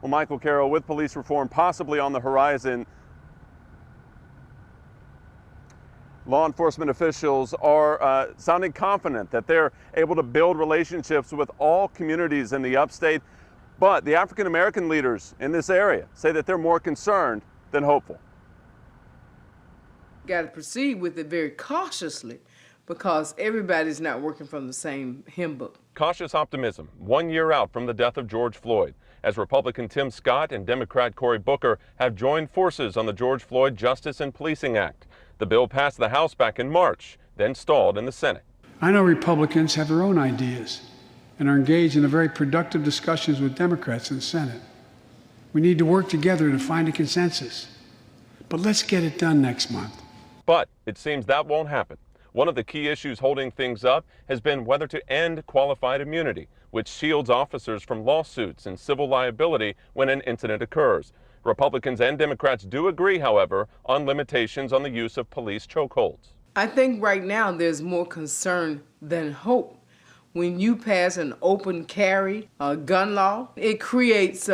Well, Michael Carroll, with police reform possibly on the horizon, law enforcement officials are sounding confident that they're able to build relationships with all communities in the upstate. But the African American leaders in this area say that they're more concerned than hopeful. Got to proceed with it very cautiously because everybody's not working from the same hymn book. Cautious optimism 1 year out from the death of George Floyd, as Republican Tim Scott and Democrat Cory Booker have joined forces on the George Floyd Justice and Policing Act. The bill passed the House back in March, then stalled in the Senate. I know Republicans have their own ideas and are engaged in very productive discussions with Democrats in the Senate. We need to work together to find a consensus. But let's get it done next month. But it seems that won't happen. One of the key issues holding things up has been whether to end qualified immunity, which shields officers from lawsuits and civil liability when an incident occurs. Republicans and Democrats do agree, however, on limitations on the use of police chokeholds. I think right now there's more concern than hope. When you pass an open carry gun law, it creates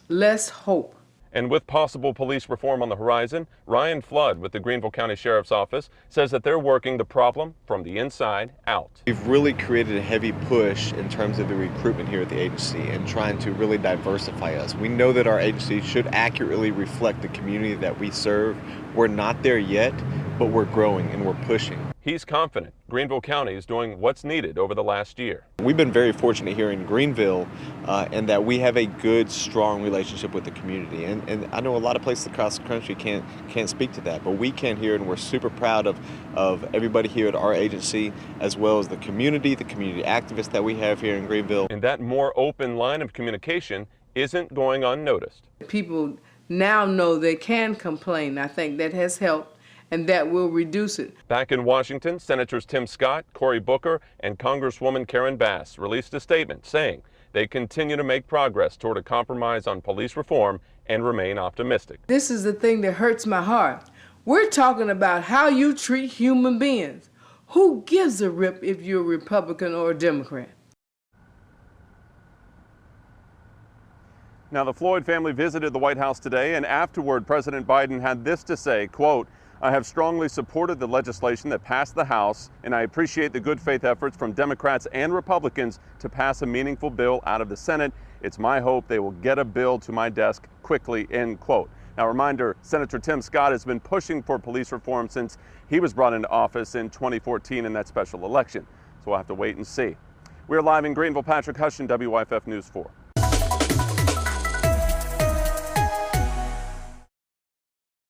less hope. And with possible police reform on the horizon, Ryan Flood with the Greenville County Sheriff's Office says that they're working the problem from the inside out. We've really created a heavy push in terms of the recruitment here at the agency and trying to really diversify us. We know that our agency should accurately reflect the community that we serve. We're not there yet, but we're growing and we're pushing. He's confident Greenville County is doing what's needed over the last year. We've been very fortunate here in Greenville in that we have a good, strong relationship with the community. And I know a lot of places across the country can't speak to that, but we can here, and we're super proud of everybody here at our agency, as well as the community activists that we have here in Greenville. And that more open line of communication isn't going unnoticed. People now know they can complain. I think that has helped, and that will reduce it. Back in Washington, Senators Tim Scott, Cory Booker, and Congresswoman Karen Bass released a statement saying they continue to make progress toward a compromise on police reform and remain optimistic. This is the thing that hurts my heart. We're talking about how you treat human beings. Who gives a rip if you're a Republican or a Democrat? Now, the Floyd family visited the White House today, and afterward, President Biden had this to say, quote, "I have strongly supported the legislation that passed the House, and I appreciate the good faith efforts from Democrats and Republicans to pass a meaningful bill out of the Senate. It's my hope they will get a bill to my desk quickly," end quote. Now, a reminder, Senator Tim Scott has been pushing for police reform since he was brought into office in 2014 in that special election. So we'll have to wait and see. We're live in Greenville. Patrick Hushin, WYFF News 4.